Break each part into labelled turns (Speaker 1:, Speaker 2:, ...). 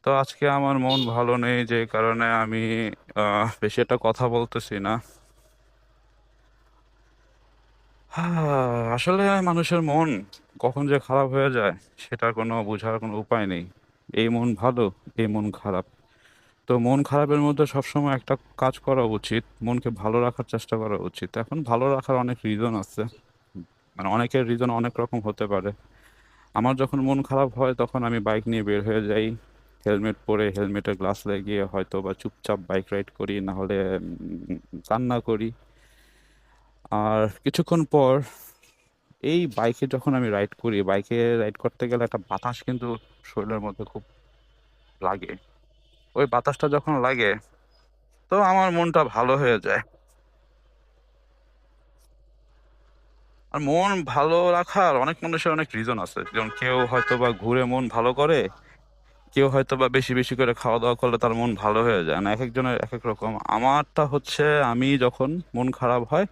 Speaker 1: তো আজকে আমার মন ভালো নেই, যে কারণে আমি বেশি একটা কথা বলতেছি না। আসলে মানুষের মন কখন যে খারাপ হয়ে যায় সেটার কোনো বোঝার কোনো উপায় নেই। এই মন ভালো, এই মন খারাপ। তো মন খারাপের মধ্যে সবসময় একটা কাজ করা উচিত, মনকে ভালো রাখার চেষ্টা করা উচিত। এখন ভালো রাখার অনেক রিজন আছে, মানে অনেকের রিজন অনেক রকম হতে পারে। আমার যখন মন খারাপ হয় তখন আমি বাইক নিয়ে বের হয়ে যাই, হেলমেট পরে হেলমেটের গ্লাস লাগিয়ে হয়তো বা চুপচাপ বাইক রাইড করি, না হলে কান্না করি। আর কিছুক্ষণ পর এই বাইকে যখন আমি রাইড করি, বাইকে রাইড করতে গেলে একটা বাতাস কিন্তু শরীরের মধ্যে খুব লাগে। ওই বাতাসটা যখন লাগে তো আমার মনটা ভালো হয়ে যায়। আর মন ভালো রাখার অনেক মানুষের অনেক রিজন আছে, যেমন কেউ হয়তো বা ঘুরে মন ভালো করে, কেউ হয়তো বা বেশি বেশি করে খাওয়া দাওয়া করলে তার মন ভালো হয়ে যায়। না, এক একজনের এক এক রকম। আমারটা হচ্ছে আমি যখন মন খারাপ হয়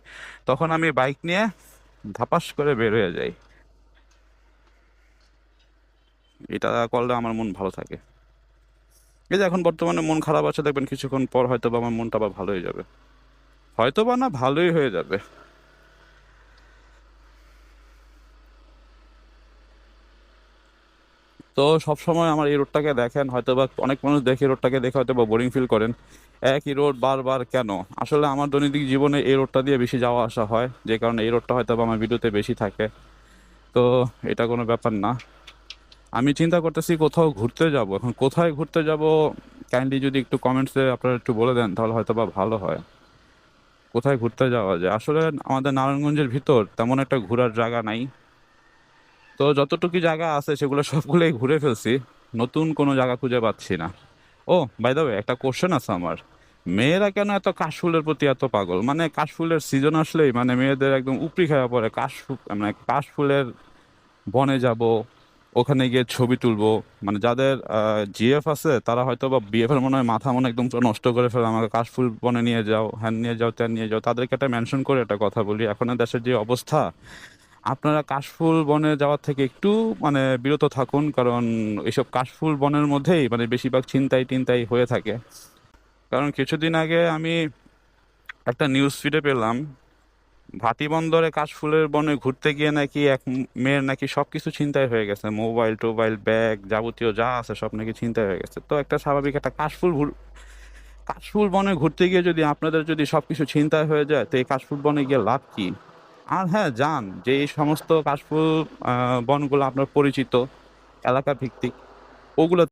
Speaker 1: তখন আমি বাইক নিয়ে ধাপাস করে বের হয়ে যাই। এটা করলে আমার মন ভালো থাকে। এই যে এখন বর্তমানে মন খারাপ আছে, দেখবেন কিছুক্ষণ পর হয়তো বা আমার মনটা আবার ভালো হয়ে যাবে। হয়তো বা না, ভালোই হয়ে যাবে। তো সব সময় আমার এই রোডটাকে দেখেন, হয়তো বা অনেক মানুষ দেখে রোডটাকে দেখে হয়তো বা বোরিং ফিল করেন। একই রোড বারবার কেন? আসলে আমার দৈনন্দিন জীবনে এই রোডটা দিয়ে বেশি যাওয়া আসা হয়, যে কারণে এই রোডটা হয়তো বা আমার ভিডিওতে বেশি থাকে। তো এটা কোনো ব্যাপার না। আমি চিন্তা করতেছি কোথাও ঘুরতে যাব। এখন কোথায় ঘুরতে যাব, কাইন্ডলি যদি একটু কমেন্টসে আপনারা একটু বলে দেন তাহলে হয়তো বা ভালো হয়। কোথায় ঘুরতে যাওয়া যায়? আসলে আমাদের নারায়ণগঞ্জের ভিতর তেমন একটা ঘোরার জায়গা নাই। তো যতটুকু জায়গা আছে সেগুলো সবগুলোই ঘুরে ফেলছি, নতুন কোনো জায়গা খুঁজে পাচ্ছি না। ও, বাই দ্য ওয়ে, একটা কোশ্চেন আছে আমার। মেয়েরা কেন এত কাশফুলের প্রতি এত পাগল? মানে কাশফুলের সিজন আসলেই মানে মেয়েদের একদম উপরি খাওয়া পড়ে মানে কাশফুলের বনে যাব, ওখানে গিয়ে ছবি তুলবো। মানে যাদের জিএফ আছে তারা হয়তো বা বিএফ এর মনে হয় মাথা মনে একদম পুরো নষ্ট করে ফেলে, আমাকে কাশফুল বনে নিয়ে যাও, হ্যান নিয়ে যাও, ত্যান নিয়ে যাও। তাদেরকে একটা মেনশন করে একটা কথা বলি, এখন দেশের যে অবস্থা, আপনারা কাশফুল বনে যাওয়ার থেকে একটু মানে বিরত থাকুন, কারণ এইসব কাশফুল বনের মধ্যেই মানে বেশিরভাগ ছিনতাই টিনতাই হয়ে থাকে। কারণ কিছুদিন আগে আমি একটা নিউজ ফিডে পেলাম, ভাটি বন্দরে কাশফুলের বনে ঘুরতে গিয়ে নাকি এক মেয়ের নাকি সবকিছু ছিনতাই হয়ে গেছে, মোবাইল টোবাইল ব্যাগ যাবতীয় যা আছে সব নাকি ছিনতাই হয়ে গেছে। তো একটা স্বাভাবিক একটা কাশফুল বনে ঘুরতে গিয়ে যদি আপনাদের যদি সবকিছু ছিনতাই হয়ে যায়, তো এই কাশফুল বনে গিয়ে লাভ কি? আর হ্যাঁ, যান, যে এই সমস্ত কাশফুল বনগুলো আপনার পরিচিত এলাকা ভিত্তিক, ওগুলো